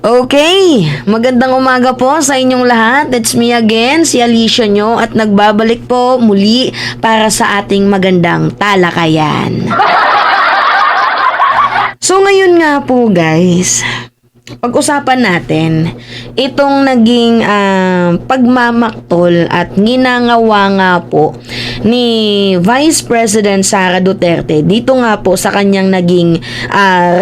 Okay, magandang umaga po sa inyong lahat. It's me again, si Alicia nyo at nagbabalik po muli para sa ating magandang talakayan. So ngayon nga po guys, pag-usapan natin itong naging pagmamaktol at ginangawa nga po ni Vice President Sara Duterte dito nga po sa kanyang naging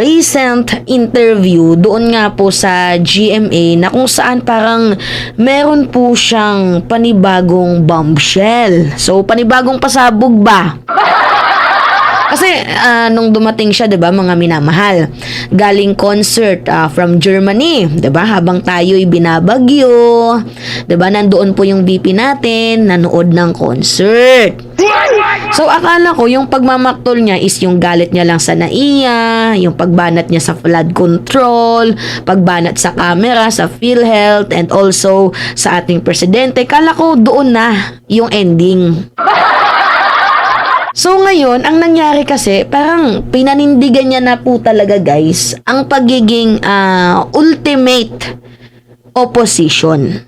recent interview doon nga po sa GMA na kung saan parang meron po siyang panibagong bombshell. So panibagong pasabog ba? Kasi nung dumating siya, 'di ba, mga minamahal, galing concert from Germany, 'di ba? Habang tayo'y binabagyo, 'di ba? Nandoon po yung VP natin, nanood ng concert. So akala ko yung pagmamaktol niya is yung galit niya lang sa NAIA, yung pagbanat niya sa flood control, pagbanat sa camera, sa PhilHealth, and also sa ating presidente. Kala ko doon na yung ending. So ngayon, ang nangyari kasi, parang pinanindigan niya na po talaga guys, ang pagiging ultimate opposition.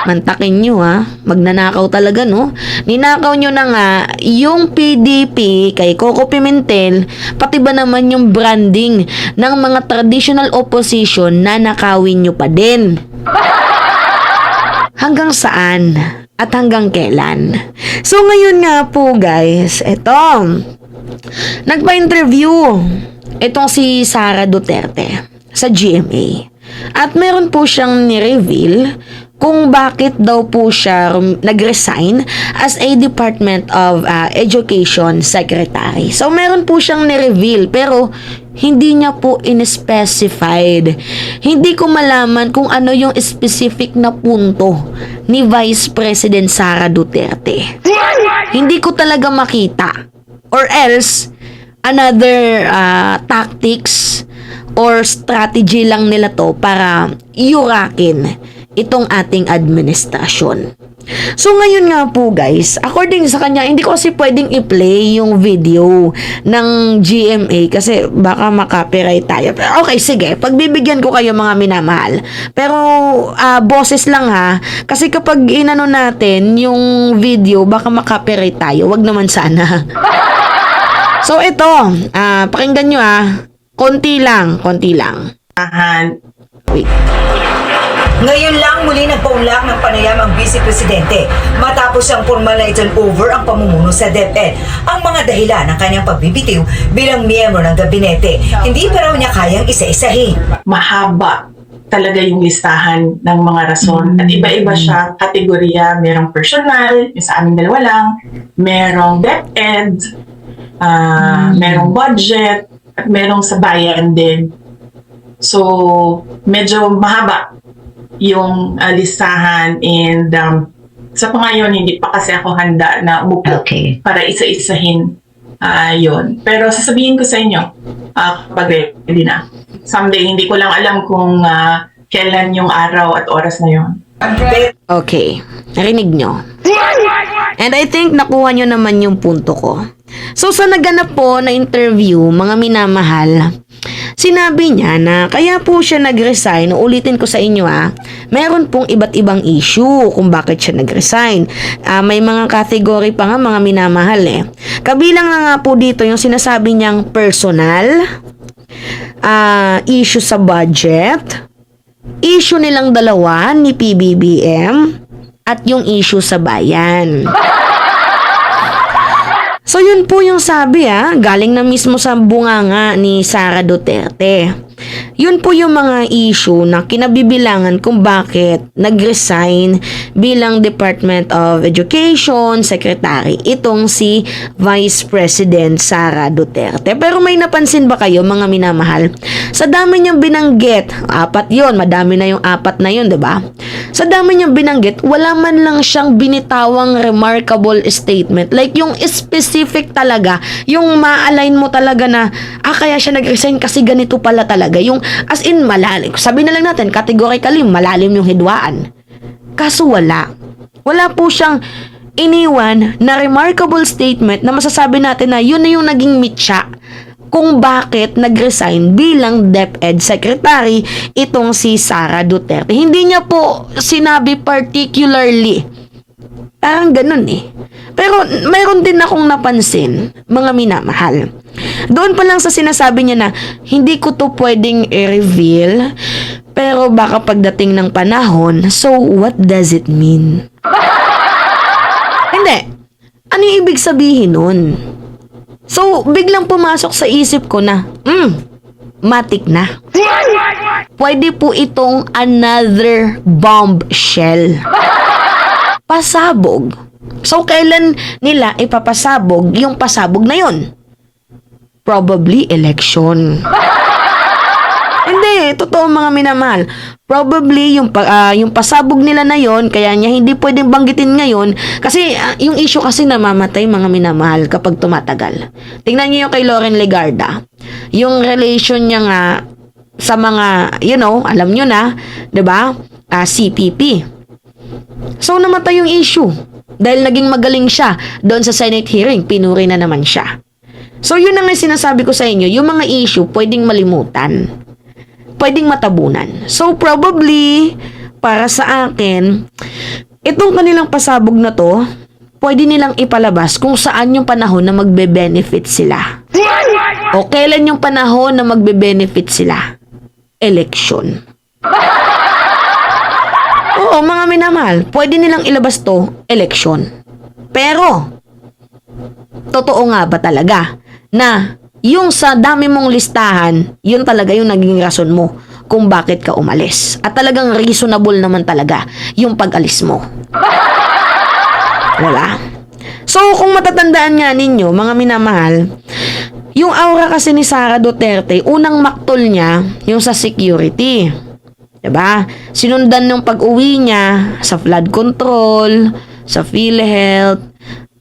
Mantakin nyo magnanakaw talaga no. Ninakaw nyo na nga yung PDP kay Coco Pimentel, pati ba naman yung branding ng mga traditional opposition na nakawin nyo pa din. Hanggang saan? At hanggang kailan? So ngayon nga po guys, nagpa-interview itong si Sara Duterte sa GMA. At meron po siyang ni-reveal kung bakit daw po siya nag-resign as a Department of Education Secretary. So meron po siyang ni-reveal pero hindi niya po in-specified. Hindi ko malaman kung ano yung specific na punto ni Vice President Sara Duterte. Hindi ko talaga makita. Or else, another tactics or strategy lang nila to para iurakin itong ating administrasyon. So ngayon nga po guys, according sa kanya, hindi ko kasi pwedeng i-play yung video ng GMA kasi baka makopyright tayo. Okay, sige, pagbibigyan ko kayo mga minamahal. Pero boses lang kasi kapag inano natin yung video, baka makopyright tayo. Wag naman sana. So ito, pakinggan nyo konti lang. Wait. Ngayon lang muli nagpaunlak ng panayam ang Vice Presidente matapos siyang formal na i-turnover ang pamumuno sa DepEd. Ang mga dahilan ng kanyang pagbibitiw bilang miyembro ng gabinete, hindi pa raw niya kayang isa-isahin. Mahaba talaga yung listahan ng mga rason at iba-iba siya kategorya. Merong personal, yung sa aming dalawa lang, merong DepEd, merong budget, at merong sa bayan din. So, medyo mahaba yung listahan and sa pangayon hindi pa kasi ako handa na umupo para isa-isahin yun. Pero sasabihin ko sa inyo kapag ready na. Someday, hindi ko lang alam kung kailan yung araw at oras na yun. Okay, narinig nyo. And I think nakuha nyo naman yung punto ko. So sa naganap po na interview, mga minamahal, sinabi niya na kaya po siya nag-resign. Ulitin ko sa inyo meron pong iba't ibang issue kung bakit siya nag-resign. May mga category pa nga mga minamahal Kabilang na nga po dito yung sinasabi niyang personal, issue sa budget, issue nilang dalawa ni PBBM, at yung issue sa bayan. So yun po yung sabi galing na mismo sa bunganga ni Sara Duterte. Yun po yung mga issue na kinabibilangan kung bakit nag-resign bilang Department of Education Secretary itong si Vice President Sara Duterte. Pero may napansin ba kayo mga minamahal? Sa dami niyang binanggit, 4 yun, madami na yung 4 na yun, diba? Sa dami niyang binanggit, wala man lang siyang binitawang remarkable statement. Like yung specific talaga, yung ma-align mo talaga na, kaya siya nag-resign kasi ganito pala talaga. Yung as in malalim. Sabi na lang natin, categorically, malalim yung hidwaan. Kaso wala. Wala po siyang iniwan na remarkable statement na masasabi natin na yun na yung naging mitya kung bakit nag-resign bilang DepEd Secretary itong si Sara Duterte. Hindi niya po sinabi particularly. Parang ganun eh. Pero mayroon din akong napansin, mga minamahal. Doon pa lang sa sinasabi niya na hindi ko to pwedeng i-reveal, pero baka pagdating ng panahon, so what does it mean? Hindi. Ano yung ibig sabihin nun? So, biglang pumasok sa isip ko na, matik na. Pwede po itong another bombshell. Pasabog. So, kailan nila ipapasabog yung pasabog na yon? Probably election. Hindi, totoo mga minamahal. Probably yung pasabog nila na yon, kaya niya hindi pwedeng banggitin ngayon kasi yung issue kasi namamatay mga minamahal kapag tumatagal. Tingnan niyo yung kay Loren Legarda. Yung relation niya nga sa mga, alam niyo na, 'di ba? CPP. So, namatay yung issue. Dahil naging magaling siya doon sa Senate hearing, pinuri na naman siya. So, yun na nga sinasabi ko sa inyo, yung mga issue, pwedeng malimutan. Pwedeng matabunan. So, probably, para sa akin, itong kanilang pasabog na to, pwede nilang ipalabas kung saan yung panahon na magbe-benefit sila. O kailan yung panahon na magbe-benefit sila? Election. Oo, mga minamahal, pwede nilang ilabas to, election. Pero, totoo nga ba talaga na yung sa dami mong listahan, yun talaga yung naging rason mo kung bakit ka umalis. At talagang reasonable naman talaga yung pag-alis mo. Wala. So, kung matatandaan nga ninyo, mga minamahal, yung aura kasi ni Sara Duterte, unang maktol niya yung sa security. Diba? Sinundan nung pag-uwi niya sa flood control, sa PhilHealth,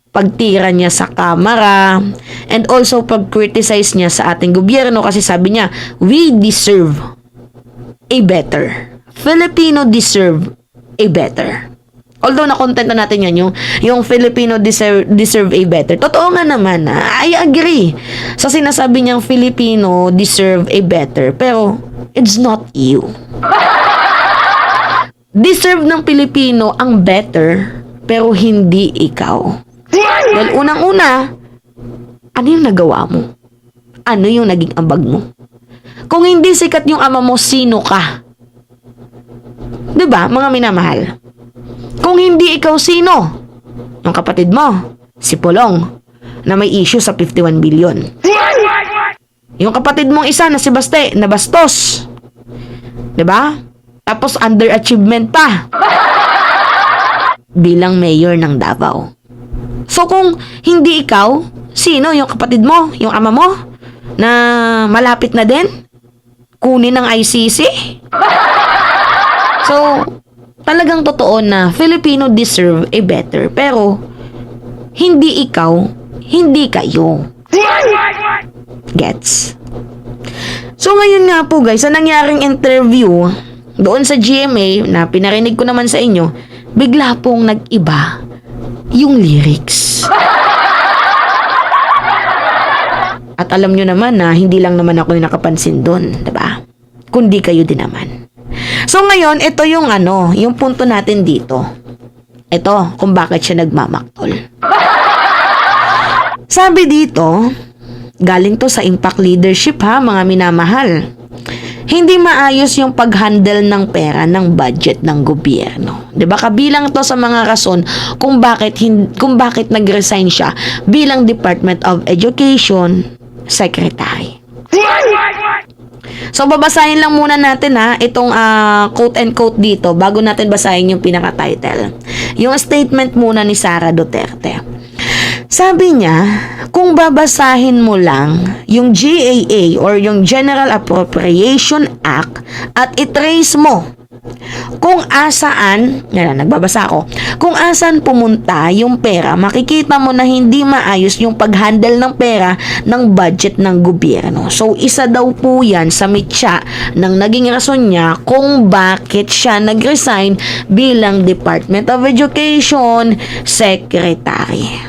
pagtira niya sa kamera, and also pag-criticize niya sa ating gobyerno kasi sabi niya, we deserve a better. Filipino deserve a better. Although na-content na natin yan, yung Filipino deserve a better. Totoo nga naman, I agree sa sinasabi niyang Filipino deserve a better. Pero, it's not you. Deserve ng Pilipino ang better, pero hindi ikaw. Dahil unang-una, ano yung nagawa mo? Ano yung naging ambag mo? Kung hindi sikat yung ama mo, sino ka? Diba, mga minamahal? Kung hindi ikaw, sino? Yung kapatid mo, si Polong, na may issue sa 51 billion. Yung kapatid mong isa na si Baste, na bastos. Diba? Tapos underachievement pa. Bilang mayor ng Davao. So kung hindi ikaw, sino? Yung kapatid mo? Yung ama mo? Na malapit na din? Kunin ng ICC? So, talagang totoo na Filipino deserve a better. Pero, hindi ikaw, hindi kayo. Gets? So, ngayon nga po guys, sa nangyaring interview doon sa GMA na pinarinig ko naman sa inyo, bigla pong nag-iba yung lyrics. At alam nyo naman na hindi lang naman ako yung nakapansin doon, diba? Kundi kayo din naman. So ngayon, ito yung yung punto natin dito. Ito, kung bakit siya nagmamaktol. Sabi dito, galing to sa impact leadership ha, mga minamahal. Hindi maayos yung pag-handle ng pera ng budget ng gobyerno. 'Di ba? Kabilang to sa mga rason kung bakit nag-resign siya bilang Department of Education Secretary. So babasahin lang muna natin itong quote and quote dito bago natin basahin yung pinaka-title. Yung statement muna ni Sara Duterte. Sabi niya, kung babasahin mo lang yung GAA or yung General Appropriation Act at i-trace mo kung asaan, nagbabasa ako, kung asan pumunta yung pera, makikita mo na hindi maayos yung pag-handle ng pera ng budget ng gobyerno. So, isa daw po yan sa mitya ng naging rason niya kung bakit siya nag-resign bilang Department of Education Secretary.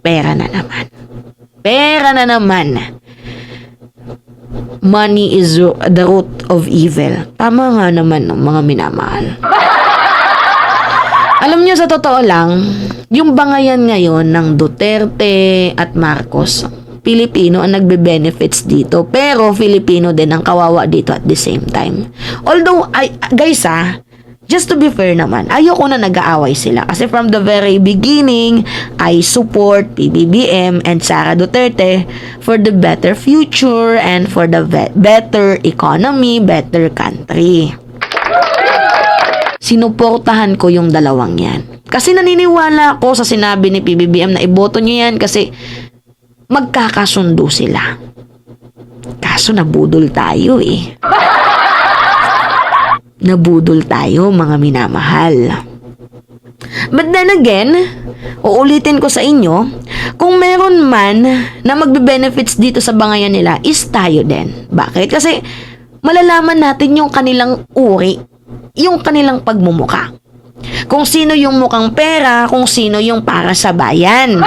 pera na naman. Pera na naman. Money is the root of evil. Tama nga naman ng mga minamahal. Alam niyo, sa totoo lang, yung bangayan ngayon ng Duterte at Marcos, Pilipino ang nagbe-benefits dito, pero Filipino din ang kawawa dito at the same time. Although, guys just to be fair naman, ayoko na nag-aaway sila. Kasi from the very beginning, I support PBBM and Sara Duterte for the better future and for the better economy, better country. Sinuportahan ko yung dalawang yan. Kasi naniniwala ako sa sinabi ni PBBM na iboto nyo yan kasi magkakasundo sila. Kaso nabudol tayo eh. Nabudol tayo, mga minamahal. But then again, uulitin ko sa inyo, kung meron man na magbe-benefits dito sa bangayan nila, is tayo din. Bakit? Kasi malalaman natin yung kanilang uri, yung kanilang pagmumuka. Kung sino yung mukhang pera, kung sino yung para sa bayan.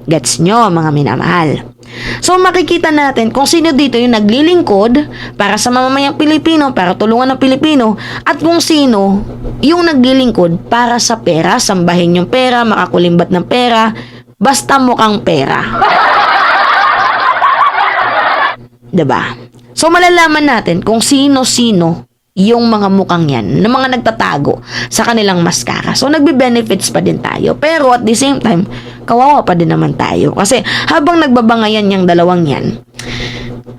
Gets nyo, mga minamahal. So, makikita natin kung sino dito yung naglilingkod para sa mamamayang Pilipino, para tulungan ng Pilipino, at kung sino yung naglilingkod para sa pera, sambahin yung pera, makakulimbat ng pera, basta mukhang pera. Diba? So, malalaman natin kung sino-sino yung mga mukhang yan, na mga nagtatago sa kanilang maskara. So, nagbe-benefits pa din tayo. Pero at the same time, kawawa pa din naman tayo. Kasi habang nagbabangayan yung dalawang yan,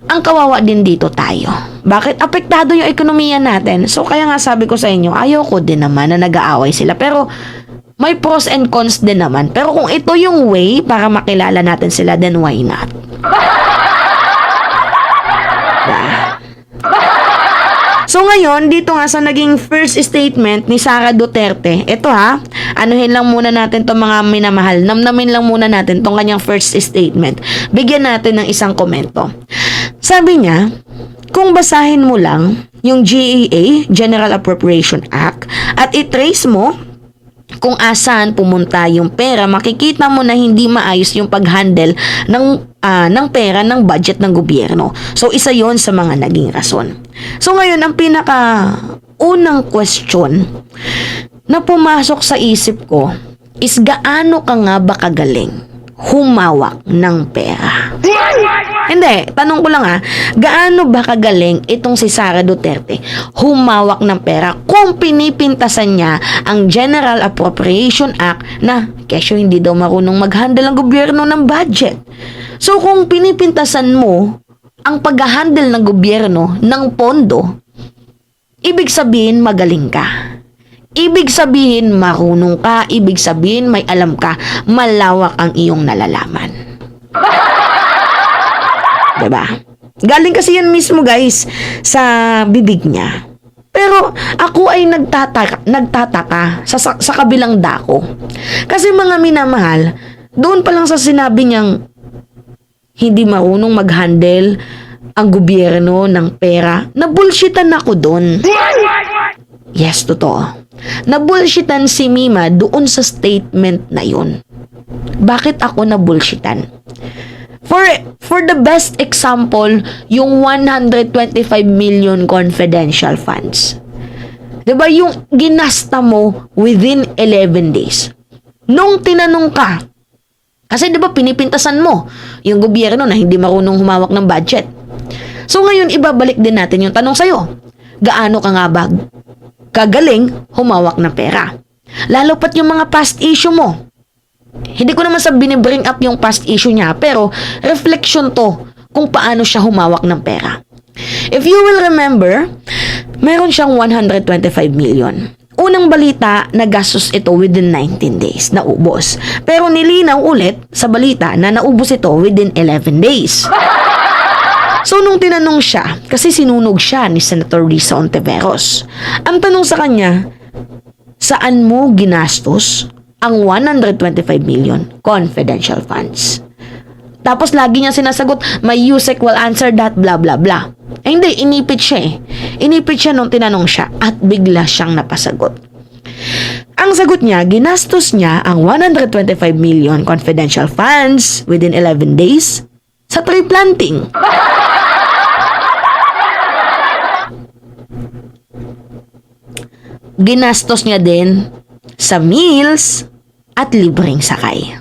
ang kawawa din dito tayo. Bakit? Apektado yung ekonomiya natin. So, kaya nga sabi ko sa inyo, ayoko din naman na nag-aaway sila. Pero, may pros and cons din naman. Pero kung ito yung way para makilala natin sila, then why not? So ngayon, dito nga sa naging first statement ni Sara Duterte, ito anuhin lang muna natin itong mga minamahal, namnamin lang muna natin itong kanyang first statement. Bigyan natin ng isang komento. Sabi niya, kung basahin mo lang yung GAA, General Appropriation Act, at i-trace mo kung asaan pumunta yung pera, makikita mo na hindi maayos yung pag-handle ng pera ng budget ng gobyerno. So, isa yon sa mga naging rason. So, ngayon, ang unang question na pumasok sa isip ko is gaano ka nga ba kagaling humawak ng pera? Hindi, tanong ko lang gaano ba kagaling itong si Sara Duterte humawak ng pera kung pinipintasan niya ang General Appropriation Act na kesyo hindi daw marunong mag-handle ang gobyerno ng budget. So kung pinipintasan mo ang pag-handle ng gobyerno ng pondo, ibig sabihin magaling ka. Ibig sabihin marunong ka, ibig sabihin may alam ka, malawak ang iyong nalalaman. Diba? Galing kasi yan mismo guys sa bibig niya. Pero ako ay nagtataka sa kabilang dako. Kasi mga minamahal, doon pa lang sa sinabi niyang hindi marunong mag-handle ang gobyerno ng pera, nabulshitan ako doon. Yes, totoo. Nabulshitan si Mima doon sa statement na yun. Bakit ako nabulshitan? For the best example, yung 125 million confidential funds. Diba yung ginasta mo within 11 days? Nung tinanong ka, kasi diba pinipintasan mo yung gobyerno na hindi marunong humawak ng budget. So ngayon, ibabalik din natin yung tanong sa'yo. Gaano ka nga ba kagaling humawak ng pera? Lalo pat yung mga past issue mo. Hindi ko naman binibring up yung past issue niya, pero reflection to kung paano siya humawak ng pera. If you will remember, meron siyang 125 million. Unang balita, nagastos ito within 19 days, naubos. Pero nilinaw ulit sa balita na naubos ito within 11 days. So, nung tinanong siya, kasi sinunog siya ni Senator Risa Ontiveros, ang tanong sa kanya, saan mo ginastos ang 125 million confidential funds? Tapos lagi niya sinasagot, my USEC will answer that, blah, blah, blah. Eh hindi, inipit siya Inipit siya nung tinanong siya at bigla siyang napasagot. Ang sagot niya, ginastos niya ang 125 million confidential funds within 11 days sa tree planting. Ginastos niya din sa meals at libreng sakay.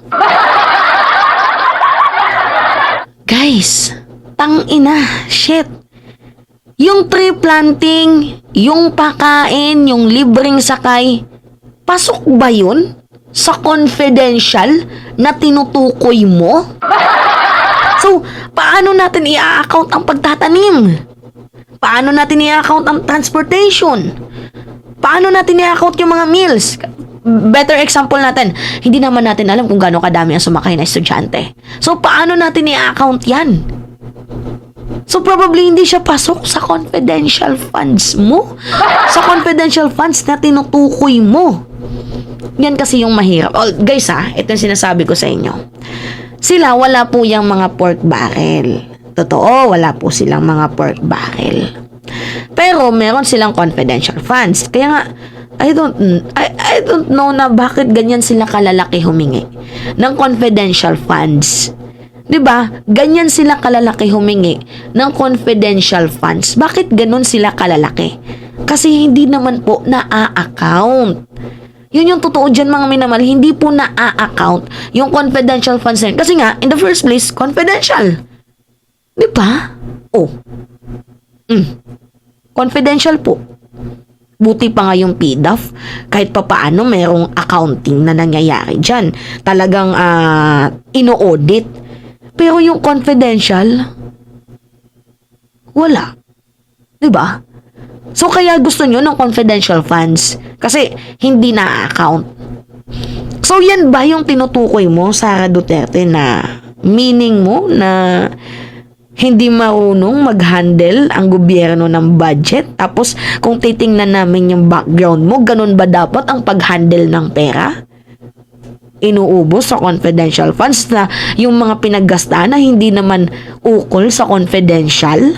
Guys, tangina, shit. Yung tree planting, yung pakain, yung libreng sakay, pasok ba yun sa confidential na tinutukoy mo? So, paano natin i-account ang pagtatanim? Paano natin i-account ang transportation? Paano natin i-account yung mga meals? Better example natin, hindi naman natin alam kung gaano kadami ang sumakay na estudyante. So, paano natin i-account yan? So, probably hindi siya pasok sa confidential funds mo. Sa confidential funds na tinutukoy mo. Yan kasi yung mahirap. Oh, guys ito yung sinasabi ko sa inyo. Sila, wala po yung mga pork barrel. Totoo, wala po silang mga pork barrel. Pero, meron silang confidential funds. Kaya nga, I don't know na bakit ganyan sila kalalaki humingi ng confidential funds. 'Di ba? Ganyan sila kalalaki humingi ng confidential funds. Bakit ganun sila kalalaki? Kasi hindi naman po na-account. Yun yung totoo dyan mga minamahal, hindi po na-account yung confidential funds na yun. Kasi nga, in the first place, confidential. 'Di ba? Oh. Confidential po. Buti pa nga yung PDAF, kahit pa paano merong accounting na nangyayari dyan. Talagang ino-audit. Pero yung confidential, wala. Diba? So, kaya gusto nyo ng confidential funds. Kasi, hindi na-account. So, yan ba yung tinutukoy mo, Sara Duterte, na meaning mo na hindi marunong mag-handle ang gobyerno ng budget? Tapos, kung titingnan namin yung background mo, ganun ba dapat ang pag-handle ng pera? Inuubos sa confidential funds na yung mga pinaggastaan na hindi naman ukol sa confidential?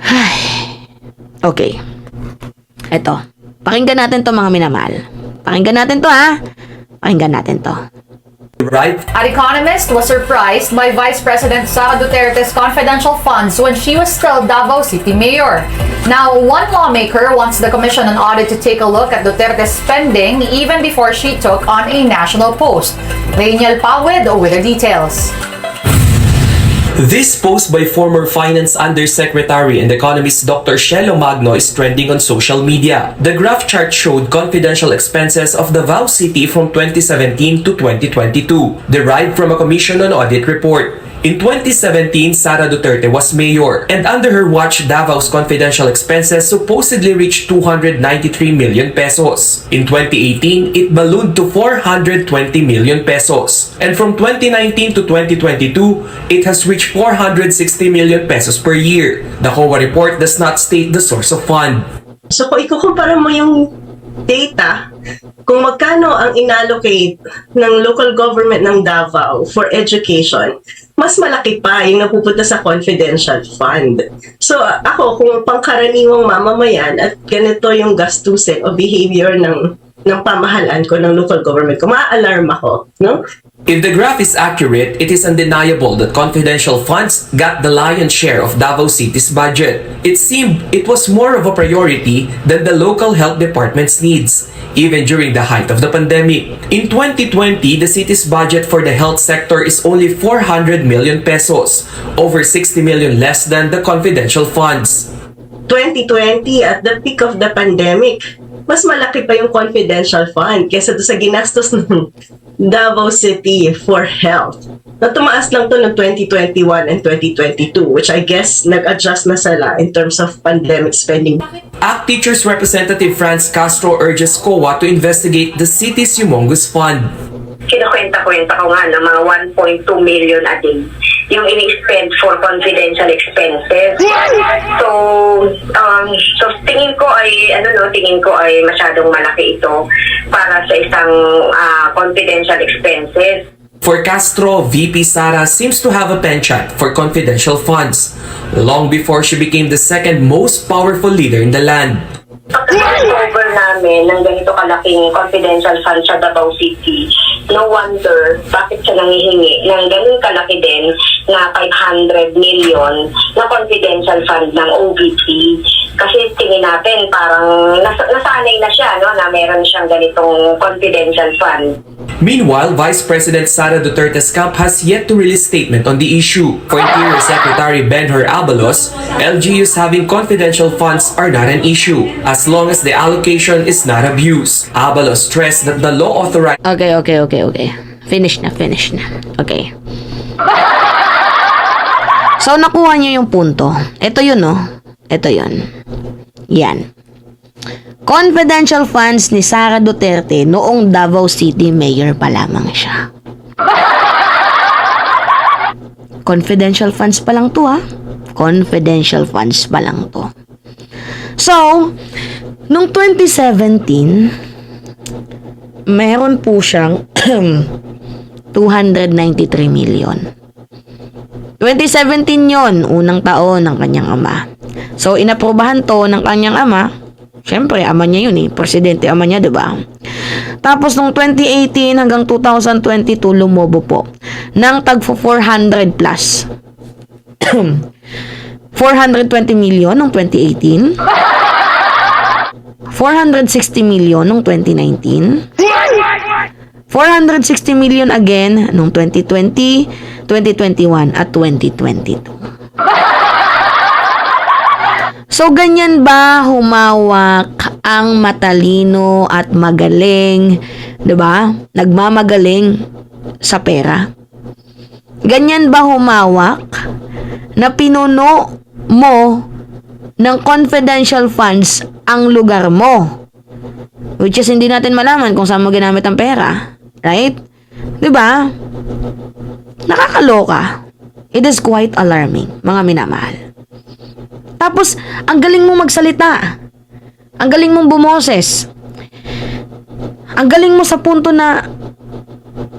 Ay. Okay. Eto. Pakinggan natin to mga minamahal. Pakinggan natin to Pakinggan natin to. Right? An economist was surprised by Vice President Sara Duterte's confidential funds when she was still Davao City Mayor. Now, one lawmaker wants the Commission on Audit to take a look at Duterte's spending even before she took on a national post. Rainiel Pawid with the details. This post by former Finance Undersecretary and economist Dr. Shelo Magno is trending on social media. The graph chart showed confidential expenses of Davao City from 2017 to 2022, derived from a Commission on Audit report. In 2017, Sara Duterte was mayor, and under her watch, Davao's confidential expenses supposedly reached 293 million pesos. In 2018, it ballooned to 420 million pesos. And from 2019 to 2022, it has reached 460 million pesos per year. The COA report does not state the source of fund. So kung ikukumpara mo yung data, kung magkano ang inallocate ng local government ng Davao for education, mas malaki pa yung napupunta sa confidential fund. So ako, kung pangkaraniwang mamamayan at ganito yung gastusin o behavior ng pamahalaan ko, ng local government ko, ma-alarm ako, no? If the graph is accurate, it is undeniable that confidential funds got the lion's share of Davao City's budget. It seemed it was more of a priority than the local health department's needs, even during the height of the pandemic. In 2020, the city's budget for the health sector is only 400 million pesos, over 60 million less than the confidential funds. 2020, at the peak of the pandemic, mas malaki pa yung confidential fund kesa sa ginastos ng Davao City for health. Na tumaas lang to ng 2021 and 2022, which I guess nag-adjust na sila in terms of pandemic spending. ACT Teachers Representative Franz Castro urges COA to investigate the city's humongous fund. Kinukwenta-kwenta ko nga ng mga 1.2 million a day yung ini-spend for confidential expenses. So tingin ko ay masyadong malaki ito para sa isang confidential expenses. For Castro, VP Sara seems to have a penchant for confidential funds, long before she became the second most powerful leader in the land. Pagkatapos natin ng ganito kalaking confidential fund sa Davao City, no wonder bakit siya nangihingi ng ganun kalaki din na 500 million na confidential fund ng OVP. Kasi tingin natin parang nasanay na siya, no, na meron siyang ganitong confidential fund. Meanwhile, Vice President Sara Duterte's camp has yet to release statement on the issue. For Interior Secretary Benhur Abalos, LGUs having confidential funds are not an issue as long as the allocation is not abused. Abalos stressed that the law authorizes Okay. Finish na. Okay. So, nakuha niyo yung punto. Ito yun, no? Ito yun. Yan. Confidential funds ni Sara Duterte noong Davao City Mayor pa lamang siya. Confidential funds pa lang to, ha? Confidential funds pa lang to. So, nung 2017, meron po siyang 293 million. 2017 yon, unang taon ng kanyang ama. So, inaprobahan to ng kanyang ama. Siyempre, ama niya yun eh. Presidente, ama niya, diba? Tapos, nung 2018 hanggang 2022, lumobo po ng tagpo 400 plus. 420 million nung 2018. 460 million nung 2019. 460 million again nung 2020, 2021 at 2022. So, ganyan ba humawak ang matalino at magaling, 'di ba? Nagmamagaling sa pera? Ganyan ba humawak na pinuno mo ng confidential funds ang lugar mo? Which is hindi natin malaman kung saan mo ginamit ang pera. Right? 'Di ba? Nakakaloka. It is quite alarming, mga minamahal. Tapos, ang galing mong magsalita. Ang galing mong bumoses. Ang galing mo sa punto na,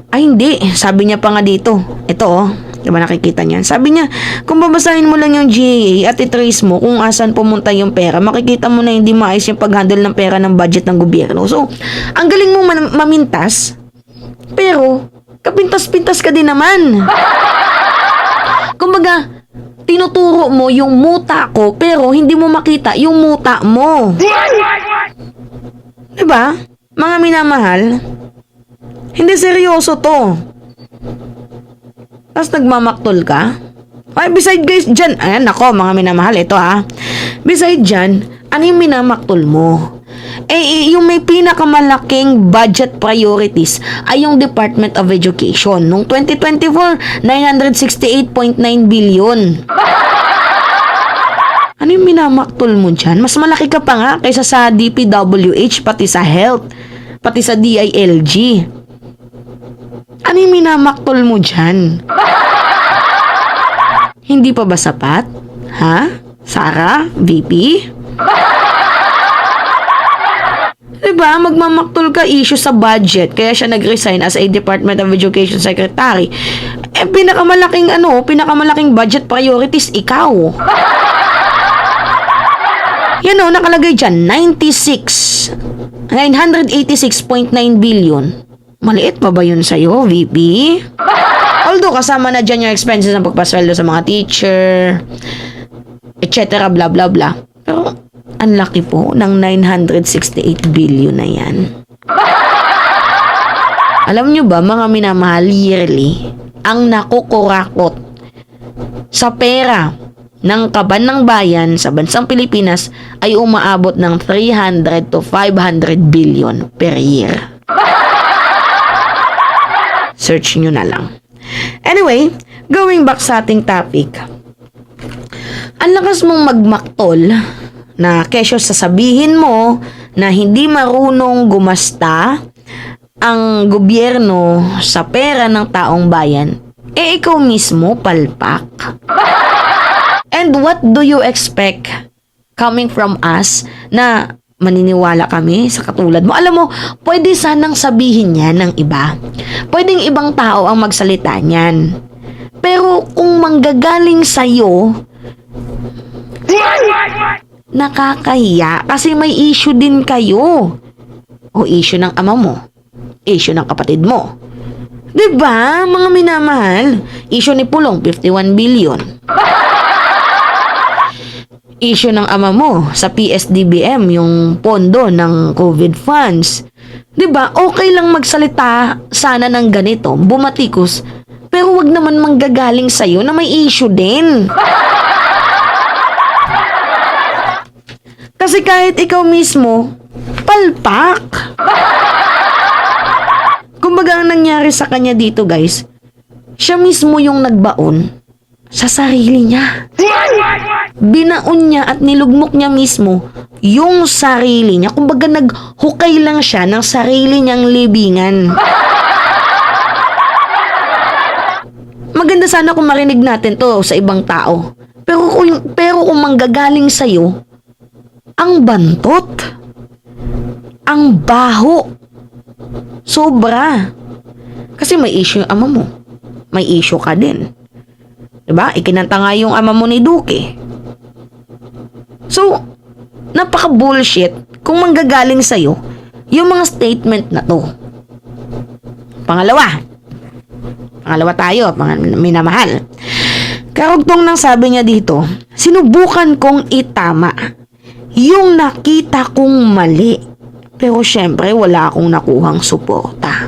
ay hindi, sabi niya pa nga dito. Ito oh, diba nakikita niyan? Sabi niya, kung babasahin mo lang yung GAA at i-trace mo kung asan pumunta yung pera, makikita mo na hindi maayos yung pag-handle ng pera ng budget ng gobyerno. So, ang galing mong mamintas, pero, kapintas-pintas ka din naman. Kumbaga, tinuturo mo yung muta ko, pero hindi mo makita yung muta mo. Diba? Mga minamahal, hindi seryoso to. Tapos nagmamaktol ka? Ay, beside guys, dyan, ayan, nako, mga minamahal, ito ha. Beside dyan, ano yung minamaktol mo? Yung may pinakamalaking budget priorities ay yung Department of Education. Noong 2024, 968.9 billion. Ano yung minamaktol mo dyan? Mas malaki ka pa nga kaysa sa DPWH, pati sa health, pati sa DILG. Ano yung minamaktol mo dyan? Hindi pa ba sapat? Ha? Sara? VP? Diba, magmamaktol ka issue sa budget, kaya siya nag-resign as a Department of Education Secretary. Pinakamalaking budget priorities, ikaw. Yan o, nakalagay dyan, 986.9 billion. Maliit pa ba yun sa'yo, VP? Although, kasama na dyan yung expenses ng pagpasweldo sa mga teacher, etc. blah blah blah. Pero, ang laki po ng 968 billion na yan. Alam nyo ba, mga minamahal, yearly, ang nakukurakot sa pera ng kaban ng bayan sa bansang Pilipinas ay umaabot ng 300 to 500 billion per year. Search nyo na lang. Anyway, going back sa ating topic. Ang lakas mong magmaktol na kesyo sasabihin mo na hindi marunong gumasta ang gobyerno sa pera ng taong bayan, ikaw mismo palpak. And what do you expect coming from us na maniniwala kami sa katulad mo? Alam mo, pwede sanang sabihin yan ng iba. Pwedeng ibang tao ang magsalita niyan. Pero kung manggagaling sa'yo, nakakahiya kasi may issue din kayo. O issue ng ama mo? Issue ng kapatid mo? 'Di ba, mga minamahal? Issue ni Pulong, 51 billion. Issue ng ama mo sa PSDBM, yung pondo ng COVID funds. 'Di ba? Okay lang magsalita sana ng ganito, bumatikos, pero wag naman manggagaling sa'yo na may issue din. Kasi kahit ikaw mismo, palpak. Kumbaga ang nangyari sa kanya dito, guys, siya mismo yung nagbaon sa sarili niya. Binaon niya at nilugmok niya mismo yung sarili niya. Kumbaga naghukay lang siya ng sarili niyang libingan. Maganda sana kung marinig natin to sa ibang tao. Pero kung manggagaling sa'yo, ang bantot, ang baho, sobra. Kasi may issue yung ama mo. May issue ka din. Diba? Ikinanta nga yung ama mo ni Duque. So, napaka-bullshit kung manggagaling sa'yo yung mga statement na to. Pangalawa tayo, minamahal. Karugtong ng sabi niya dito, sinubukan kong itama yung nakita kong mali. Pero syempre, wala akong nakuhang suporta.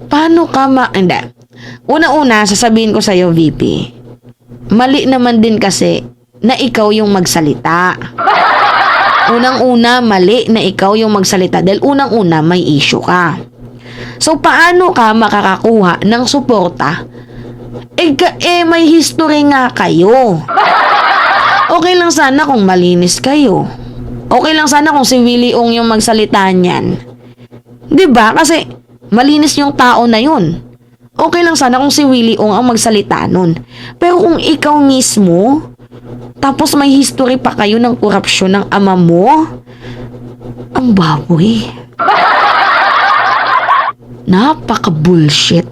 Paano ka Hindi. Una-una, sasabihin ko sa'yo, VP, mali naman din kasi na ikaw yung magsalita. Unang-una, mali na ikaw yung magsalita dahil unang-una, may issue ka. So, paano ka makakakuha ng suporta? May history nga kayo. Okay lang sana kung malinis kayo. Okay lang sana kung si Willie Ong yung magsalita niyan. 'Di ba? Kasi malinis yung tao na yun. Okay lang sana kung si Willie Ong ang magsalita nun. Pero kung ikaw mismo, tapos may history pa kayo ng korupsyon ng ama mo, ang baboy. Napaka-bullshit.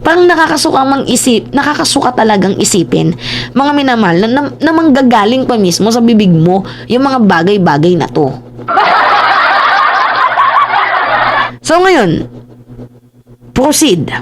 Parang nakakasuka talagang isipin, mga minamahal, na manggagaling pa mismo sa bibig mo yung mga bagay-bagay na to. So ngayon, proceed.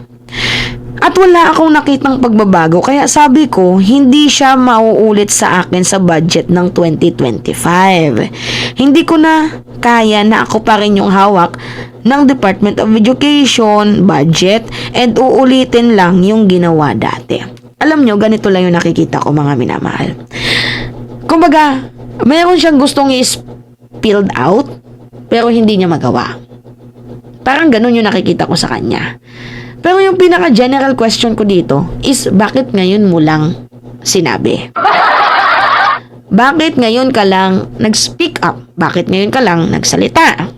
At wala akong nakitang pagbabago, kaya sabi ko, hindi siya mauulit sa akin sa budget ng 2025. Hindi ko na kaya na ako pa rin yung hawak ng Department of Education, budget, and uulitin lang yung ginawa dati. Alam nyo, ganito lang yung nakikita ko, mga minamahal. Kumbaga, mayroon siyang gustong i-spilled out, pero hindi niya magawa. Parang ganun yung nakikita ko sa kanya. Pero yung pinaka-general question ko dito is, bakit ngayon mo lang sinabi? Bakit ngayon ka lang nag-speak up? Bakit ngayon ka lang nagsalita?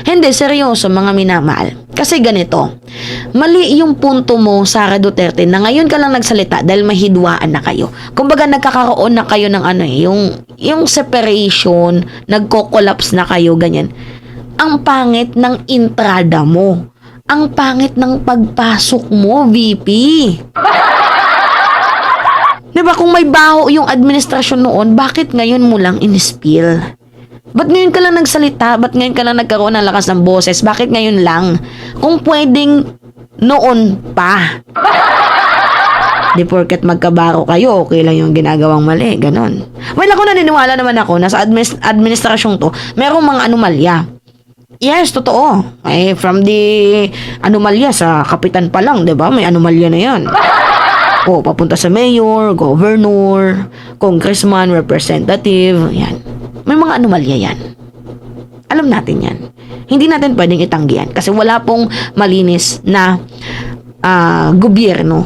Hindi, seryoso mga minamahal. Kasi ganito, mali yung punto mo, Sara Duterte, na ngayon ka lang nagsalita dahil mahidwaan na kayo. Kumbaga nagkakaroon na kayo ng yung separation, nagko-collapse na kayo, ganyan. Ang pangit ng entrada mo. Ang pangit ng pagpasok mo, VP. Diba, kung may baho yung administrasyon noon, bakit ngayon mo lang in-spill? Ba't ngayon ka lang nagsalita? Ba't ngayon ka lang nagkaroon ng lakas ng boses? Bakit ngayon lang? Kung pwedeng noon pa. Di porket magkabaro kayo, okay lang yung ginagawang mali. Ganon. Well, ako naniniwala naman ako na sa administrasyong to, merong mga anomalya. Yes, totoo. From the anomalya sa kapitan pa lang, di ba? May anomalya na yan. Papunta sa mayor, governor, congressman, representative, yan. May mga anomalya yan. Alam natin yan. Hindi natin pwedeng itanggi yan kasi wala pong malinis na gobyerno.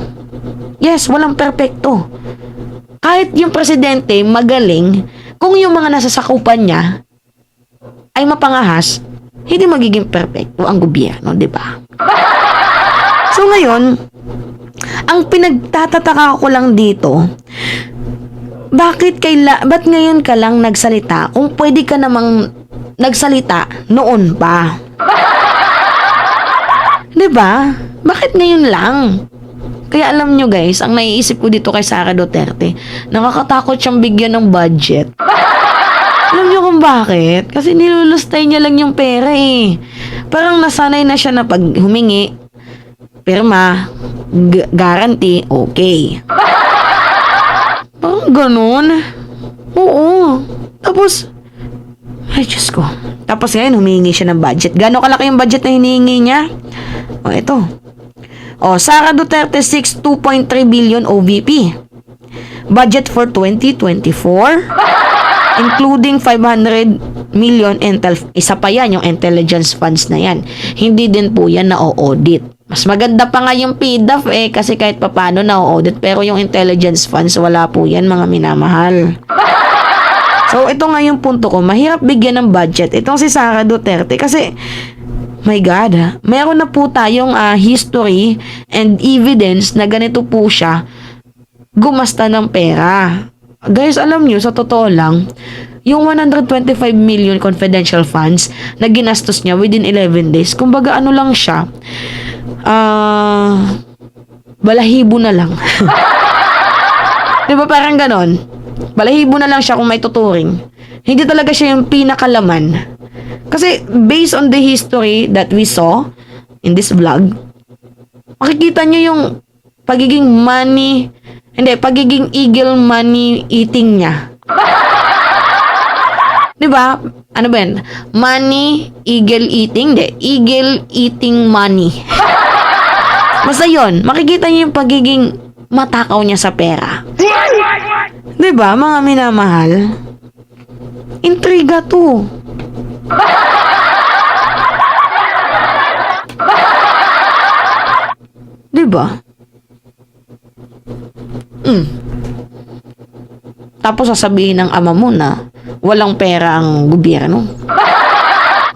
Yes, walang perpekto. Kahit yung presidente magaling, kung yung mga nasasakupan niya ay mapangahas, hindi magiging perpekto ang gobyerno, di ba? So ngayon, ang pinagtatataka ko lang dito, ba't ngayon ka lang nagsalita kung pwede ka namang nagsalita noon pa? Di ba? Bakit ngayon lang? Kaya alam nyo guys, ang naiisip ko dito kay Sara Duterte, nakakatakot siyang bigyan ng budget. Alam niyo kung bakit? Kasi nilulustay niya lang yung pera eh. Parang nasanay na siya na pag humingi, pirma, guarantee, okay. Parang ganun. Oo. Tapos, ay Diyos ko. Tapos ngayon, humingi siya ng budget. Gano'ng kalaki yung budget na hinihingi niya? O, ito. O, Sara Duterte 2.3 billion OVP. Budget for 2024, including 500 million isa pa yan, yung intelligence funds na yan. Hindi din po yan na-audit. Mas maganda pa nga yung PDAF kasi kahit papano na-audit, pero yung intelligence funds, wala po yan, mga minamahal. So, ito nga yung punto ko. Mahirap bigyan ng budget itong si Sara Duterte kasi, my God, meron na po tayong history and evidence na ganito po siya gumasta ng pera. Guys, alam nyo, sa totoo lang, yung 125 million confidential funds na ginastos niya within 11 days, kumbaga ano lang siya, balahibo na lang. Diba parang ganon? Balahibo na lang siya kung may tuturing. Hindi talaga siya yung pinakalaman. Kasi based on the history that we saw in this vlog, makikita nyo yung pagiging eagle money eating niya. Diba? Ano ba yan? Money, eagle eating? Hindi. Eagle eating money. Basta yun, makikita niyo yung pagiging matakaw niya sa pera. Diba, mga minamahal? Intriga to. Diba? Tapos sasabihin ng ama mo na walang pera ang gobyerno.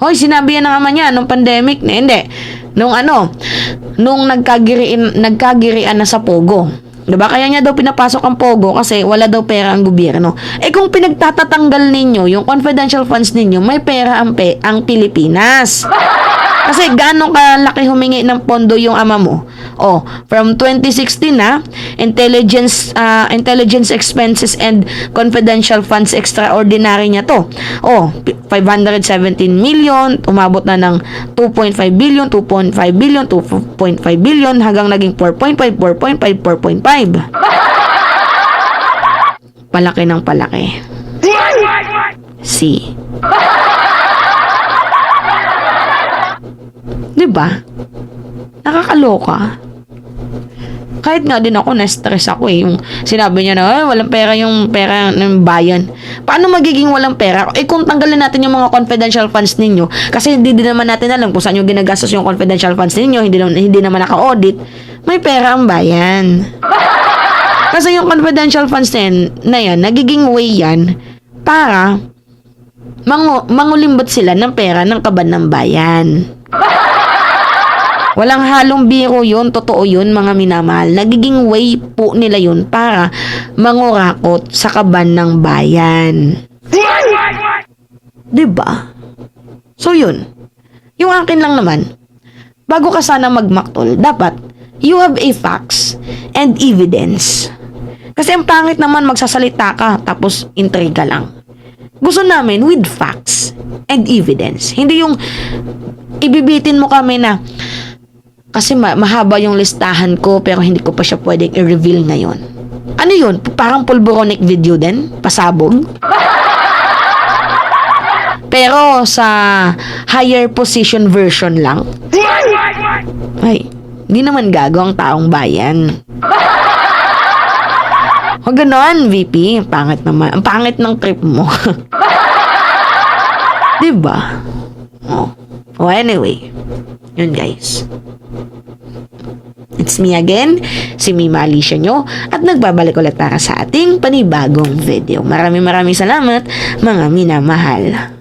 Hoy, sinabi yan ng ama niya nung pandemic. Hindi. Nung nagkagirian na sa Pogo. Diba? Kaya niya daw pinapasok ang Pogo kasi wala daw pera ang gobyerno. Kung pinagtatatanggal ninyo yung confidential funds ninyo, may pera ang Pilipinas. Kasi gano'ng kalaki humingi ng pondo yung ama mo? From 2016 intelligence expenses and confidential funds extraordinary niya to. 517 million, umabot na ng 2.5 billion, 2.5 billion, 2.5 billion, hanggang naging 4.5. Palaki ng palaki. See? Diba? Nakakaloka. Kahit nga din ako, na-stress ako yung sinabi niya na, walang pera yung pera ng bayan. Paano magiging walang pera? Kung tanggalin natin yung mga confidential funds ninyo, kasi hindi din naman natin alam kung saan yung ginagastos yung confidential funds ninyo, hindi naman naka-audit, may pera ang bayan. Kasi yung confidential funds na yan, nagiging way yan para mangulimbot sila ng pera ng kaban ng bayan. Walang halong biro yun, totoo yun, mga minamahal. Nagiging way po nila yun para mangurakot sa kaban ng bayan. Diba? So yun. Yung akin lang naman, bago ka sana magmaktol, dapat you have a facts and evidence. Kasi ang pangit naman magsasalita ka tapos intriga lang. Gusto namin with facts and evidence. Hindi yung ibibitin mo kami na kasi mahaba yung listahan ko pero hindi ko pa siya pwedeng i-reveal ngayon. Ano yun? Parang pulboronic video din? Pasabog? Pero sa higher position version lang? Ay, hindi naman gago ang taong bayan. O ganon, VP. Pangit naman. Ang pangit ng trip mo. Diba? Anyway. Yun guys. It's me again, si Mima Alicia nyo, at nagbabalik ulit para sa ating panibagong video. Maraming salamat, mga minamahal.